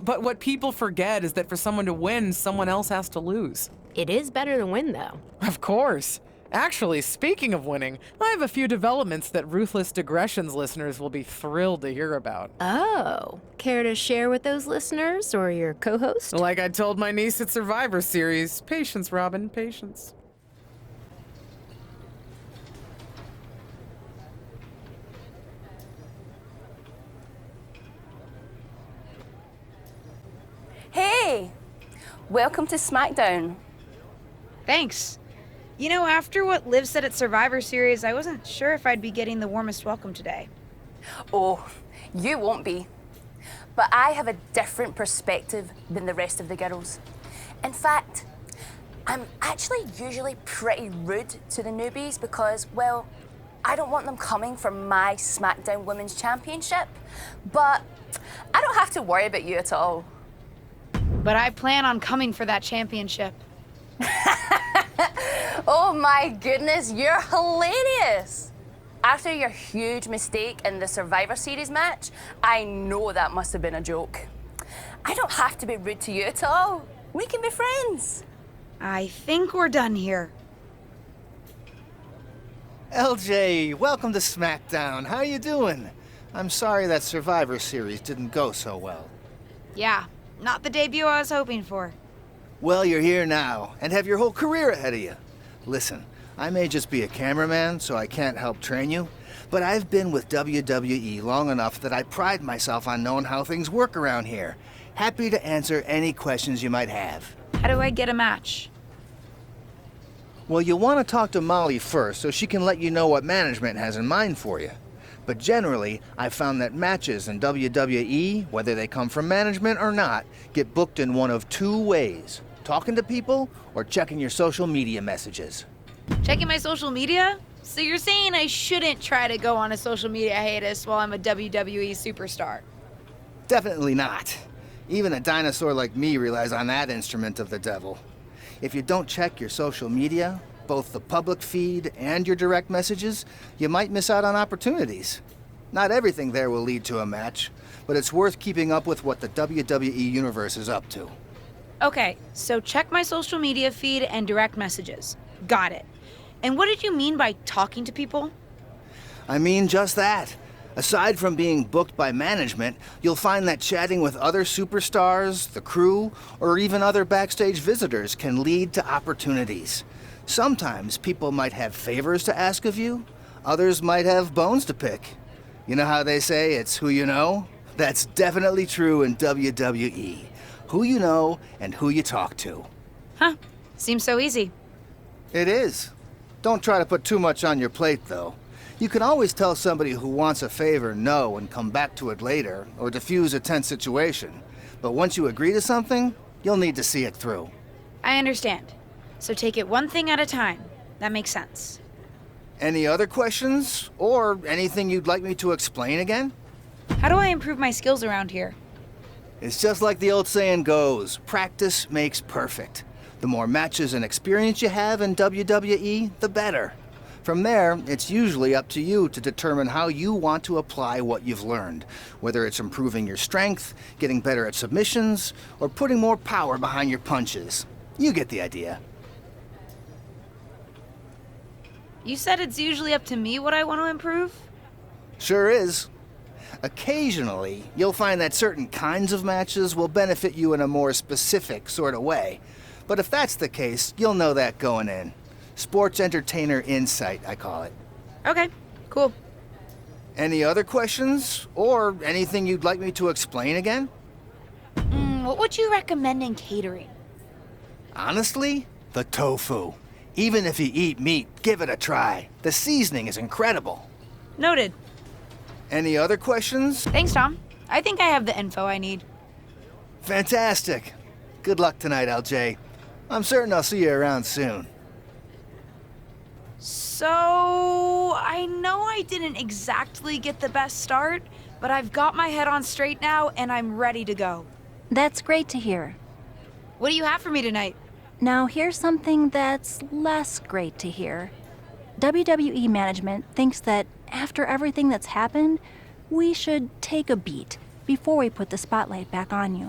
But what people forget is that for someone to win, someone else has to lose. It is better to win, though. Of course. Actually, speaking of winning, I have a few developments that Ruthless Digressions listeners will be thrilled to hear about. Oh, care to share with those listeners or your co-host? Like I told my niece at Survivor Series, patience, Robin, patience. Hey! Welcome to SmackDown. Thanks. You know, after what Liv said at Survivor Series, I wasn't sure if I'd be getting the warmest welcome today. Oh, you won't be. But I have a different perspective than the rest of the girls. In fact, I'm actually usually pretty rude to the newbies because, well, I don't want them coming for my SmackDown Women's Championship. But I don't have to worry about you at all. But I plan on coming for that championship. Oh my goodness, you're hilarious! After your huge mistake in the Survivor Series match, I know that must have been a joke. I don't have to be rude to you at all. We can be friends. I think we're done here. LJ, welcome to SmackDown. How you doing? I'm sorry that Survivor Series didn't go so well. Yeah, not the debut I was hoping for. Well, you're here now, and have your whole career ahead of you. Listen, I may just be a cameraman, so I can't help train you, but I've been with WWE long enough that I pride myself on knowing how things work around here. Happy to answer any questions you might have. How do I get a match? Well, you'll want to talk to Molly first so she can let you know what management has in mind for you. But generally, I've found that matches in WWE, whether they come from management or not, get booked in one of two ways: talking to people or checking your social media messages. Checking my social media? So you're saying I shouldn't try to go on a social media hiatus while I'm a WWE superstar? Definitely not. Even a dinosaur like me relies on that instrument of the devil. If you don't check your social media, both the public feed and your direct messages, you might miss out on opportunities. Not everything there will lead to a match, but it's worth keeping up with what the WWE Universe is up to. Okay, so check my social media feed and direct messages. Got it. And what did you mean by talking to people? I mean just that. Aside from being booked by management, you'll find that chatting with other superstars, the crew, or even other backstage visitors can lead to opportunities. Sometimes people might have favors to ask of you, others might have bones to pick. You know how they say it's who you know? That's definitely true in WWE. Who you know and who you talk to. Huh, seems so easy. It is. Don't try to put too much on your plate, though. You can always tell somebody who wants a favor no and come back to it later, or diffuse a tense situation. But once you agree to something, you'll need to see it through. I understand. So take it one thing at a time. That makes sense. Any other questions? Or anything you'd like me to explain again? How do I improve my skills around here? It's just like the old saying goes, practice makes perfect. The more matches and experience you have in WWE, the better. From there, it's usually up to you to determine how you want to apply what you've learned, whether it's improving your strength, getting better at submissions, or putting more power behind your punches. You get the idea. You said it's usually up to me what I want to improve? Sure is. Occasionally, you'll find that certain kinds of matches will benefit you in a more specific sort of way. But if that's the case, you'll know that going in. Sports entertainer insight, I call it. Okay, cool. Any other questions? Or anything you'd like me to explain again? What would you recommend in catering? Honestly, the tofu. Even if you eat meat, give it a try. The seasoning is incredible. Noted. Any other questions? Thanks, Tom. I think I have the info I need. Fantastic. Good luck tonight, LJ. I'm certain I'll see you around soon. So, I know I didn't exactly get the best start, but I've got my head on straight now and I'm ready to go. That's great to hear. What do you have for me tonight? Now here's something that's less great to hear. WWE management thinks that after everything that's happened, we should take a beat before we put the spotlight back on you.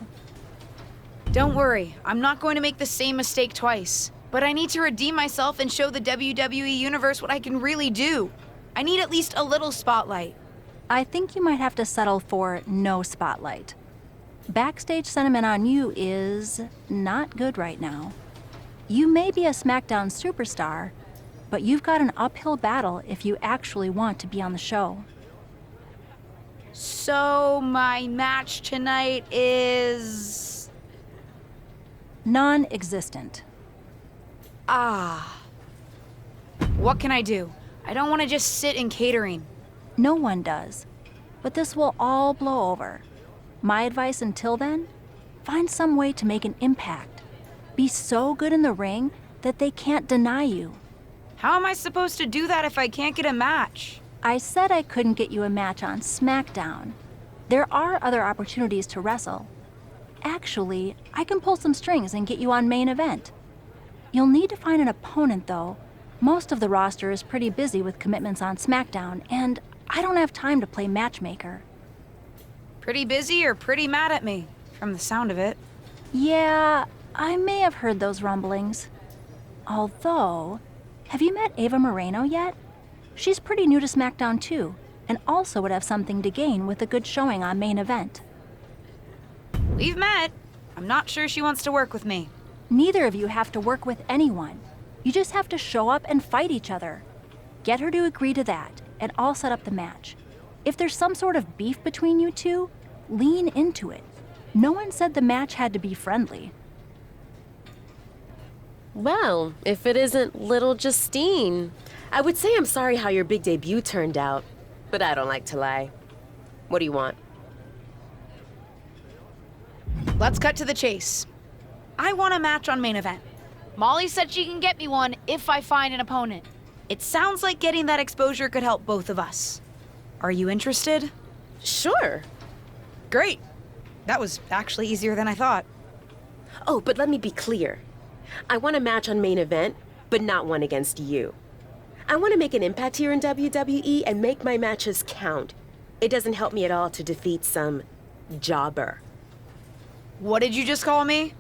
Don't worry, I'm not going to make the same mistake twice. But I need to redeem myself and show the WWE Universe what I can really do. I need at least a little spotlight. I think you might have to settle for no spotlight. Backstage sentiment on you is not good right now. You may be a SmackDown superstar, but you've got an uphill battle if you actually want to be on the show. So, my match tonight is... Non-existent. What can I do? I don't want to just sit in catering. No one does. But this will all blow over. My advice until then? Find some way to make an impact. Be so good in the ring that they can't deny you. How am I supposed to do that if I can't get a match? I said I couldn't get you a match on SmackDown. There are other opportunities to wrestle. Actually, I can pull some strings and get you on main event. You'll need to find an opponent, though. Most of the roster is pretty busy with commitments on SmackDown, and I don't have time to play matchmaker. Pretty busy or pretty mad at me, from the sound of it. Yeah, I may have heard those rumblings. Although, have you met Ava Moreno yet? She's pretty new to SmackDown too, and also would have something to gain with a good showing on main event. We've met. I'm not sure she wants to work with me. Neither of you have to work with anyone. You just have to show up and fight each other. Get her to agree to that, and I'll set up the match. If there's some sort of beef between you two, lean into it. No one said the match had to be friendly. Well, if it isn't little Justine, I would say I'm sorry how your big debut turned out, but I don't like to lie. What do you want? Let's cut to the chase. I want a match on main event. Molly said she can get me one if I find an opponent. It sounds like getting that exposure could help both of us. Are you interested? Sure. Great. That was actually easier than I thought. Oh, but let me be clear. I want a match on main event, but not one against you. I want to make an impact here in WWE and make my matches count. It doesn't help me at all to defeat some jobber. What did you just call me?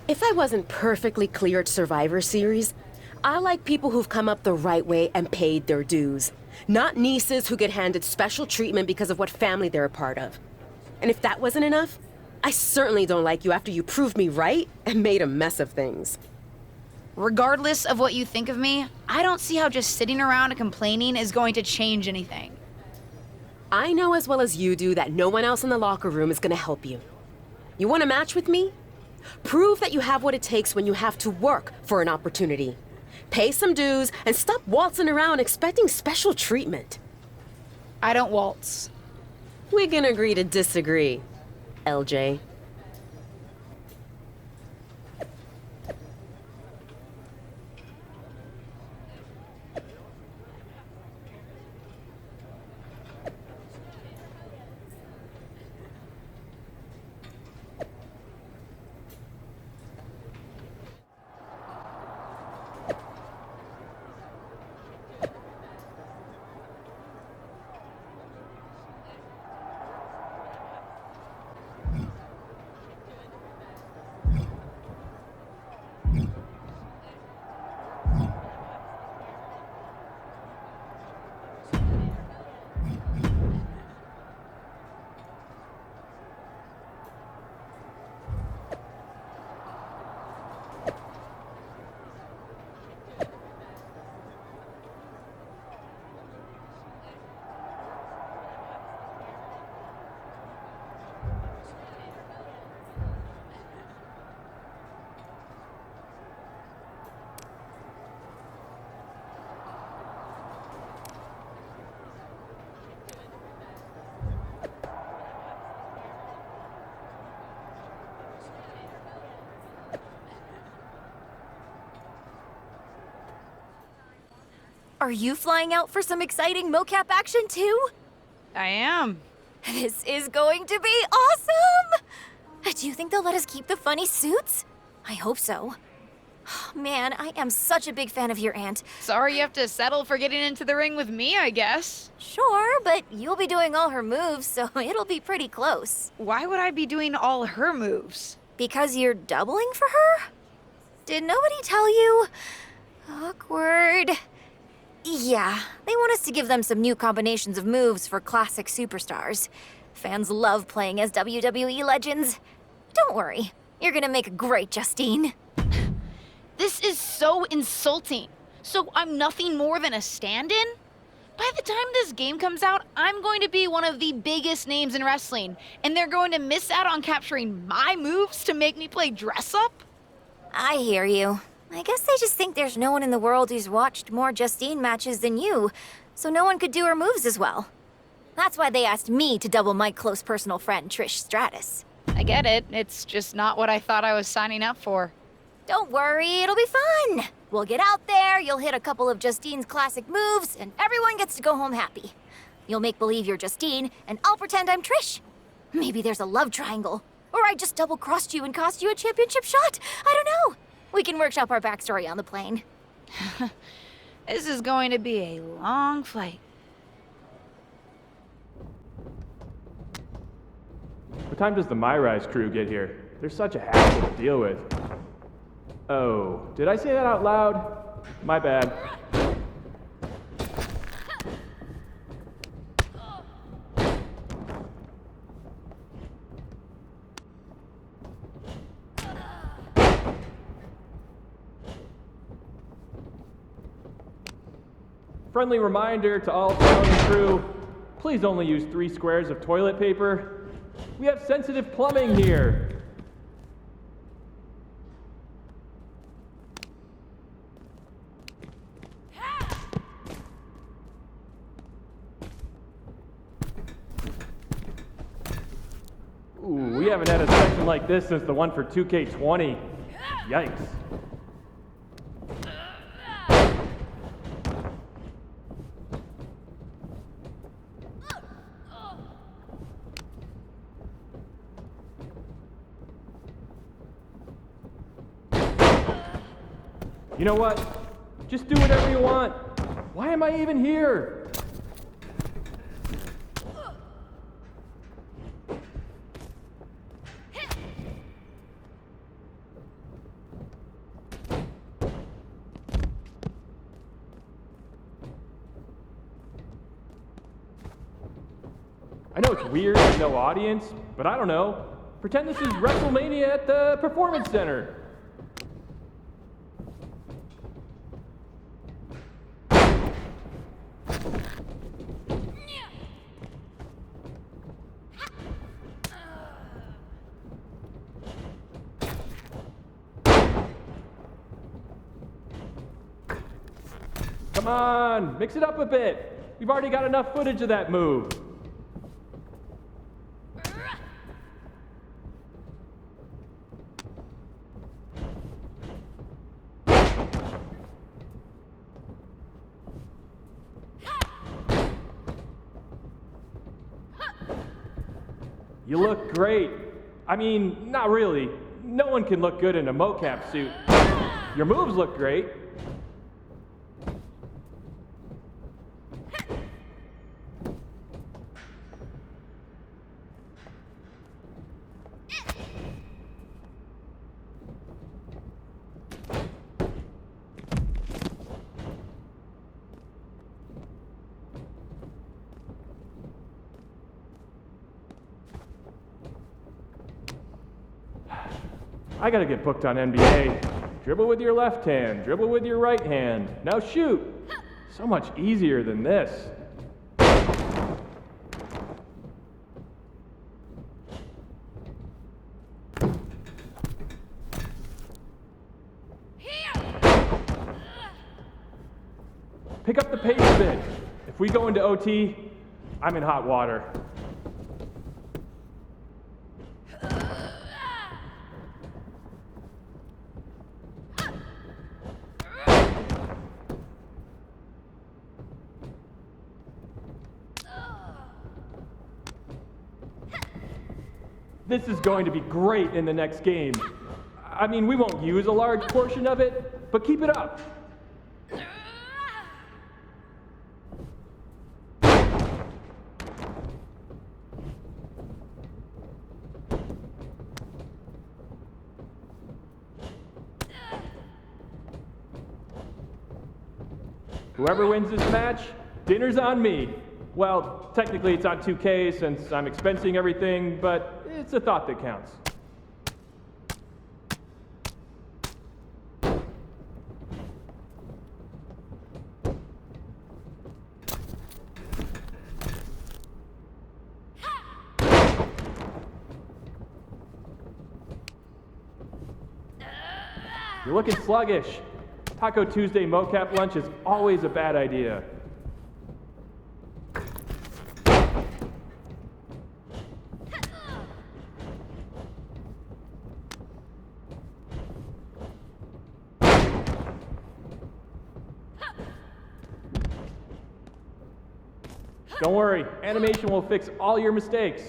If I wasn't perfectly clear at Survivor Series, I like people who've come up the right way and paid their dues. Not nieces who get handed special treatment because of what family they're a part of. And if that wasn't enough, I certainly don't like you after you proved me right and made a mess of things. Regardless of what you think of me, I don't see how just sitting around and complaining is going to change anything. I know as well as you do that no one else in the locker room is gonna help you. You want a match with me? Prove that you have what it takes when you have to work for an opportunity. Pay some dues and stop waltzing around expecting special treatment. I don't waltz. We can agree to disagree, LJ. Are you flying out for some exciting mocap action too? I am. This is going to be awesome! Do you think they'll let us keep the funny suits? I hope so. Man, I am such a big fan of your aunt. Sorry you have to settle for getting into the ring with me, I guess. Sure, but you'll be doing all her moves, so it'll be pretty close. Why would I be doing all her moves? Because you're doubling for her? Did nobody tell you? Awkward. Yeah, they want us to give them some new combinations of moves for classic superstars. Fans love playing as WWE legends. Don't worry, you're gonna make a great Justine. This is so insulting. So I'm nothing more than a stand-in? By the time this game comes out, I'm going to be one of the biggest names in wrestling, and they're going to miss out on capturing my moves to make me play dress-up? I hear you. I guess they just think there's no one in the world who's watched more Justine matches than you, so no one could do her moves as well. That's why they asked me to double my close personal friend, Trish Stratus. I get it. It's just not what I thought I was signing up for. Don't worry, it'll be fun. We'll get out there, you'll hit a couple of Justine's classic moves, and everyone gets to go home happy. You'll make believe you're Justine, and I'll pretend I'm Trish. Maybe there's a love triangle. Or I just double-crossed you and cost you a championship shot. I don't know. We can workshop our backstory on the plane. This is going to be a long flight. What time does the MYRISE crew get here? They're such a hassle to deal with. Oh, did I say that out loud? My bad. Friendly reminder to all Italian crew, please only use 3 squares of toilet paper. We have sensitive plumbing here. Ooh, we haven't had a section like this since the one for 2K20. Yikes. You know what? Just do whatever you want. Why am I even here? I know it's weird with no audience, but I don't know. Pretend this is WrestleMania at the Performance Center. Come on, mix it up a bit. We've already got enough footage of that move. You look great. I mean, not really. No one can look good in a mocap suit. Your moves look great. I gotta get booked on NBA. Dribble with your left hand, dribble with your right hand. Now shoot! So much easier than this. Pick up the pace a bit. If we go into OT, I'm in hot water. This is going to be great in the next game. I mean, we won't use a large portion of it, but keep it up. Whoever wins this match, dinner's on me. Well, technically it's on 2K since I'm expensing everything, but it's a thought that counts. You're looking sluggish. Taco Tuesday mocap lunch is always a bad idea. Don't worry, animation will fix all your mistakes.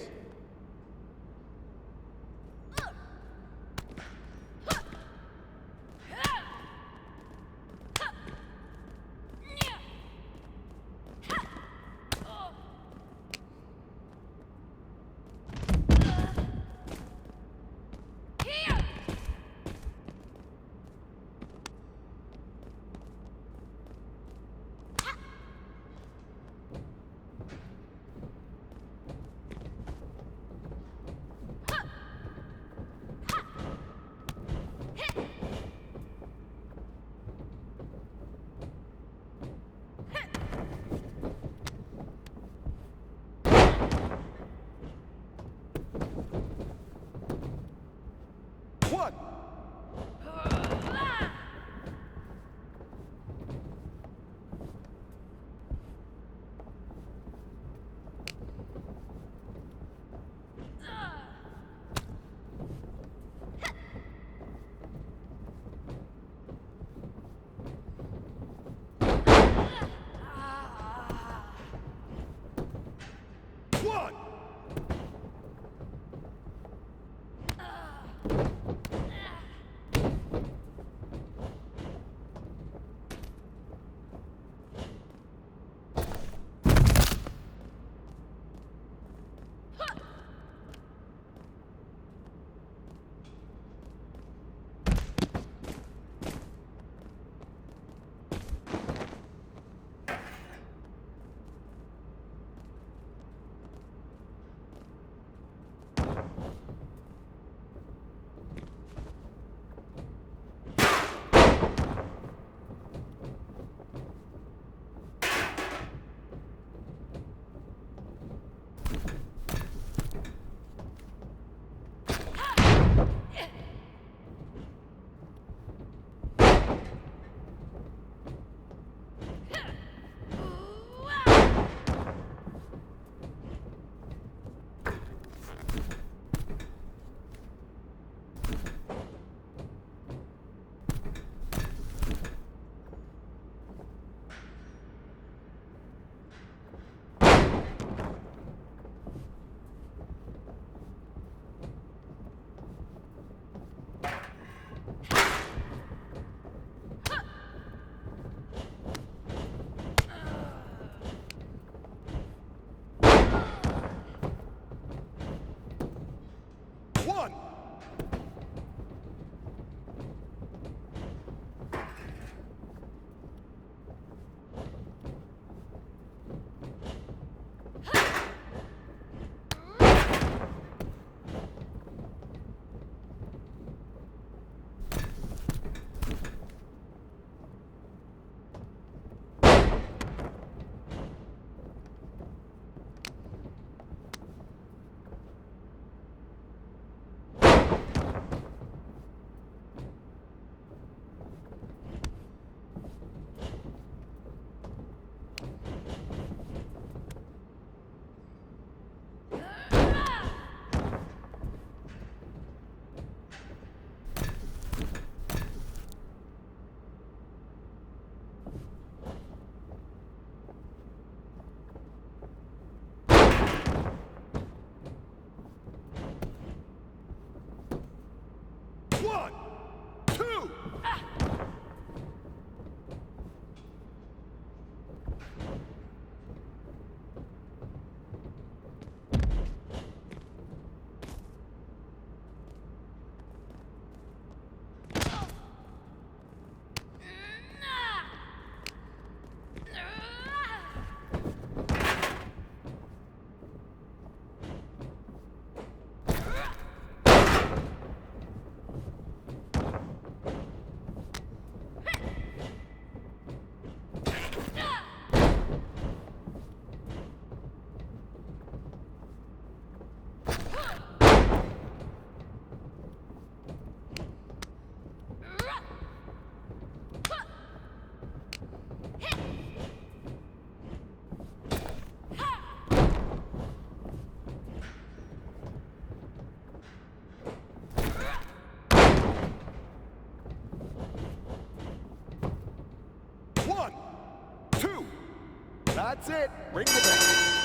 That's it. Ring the bell.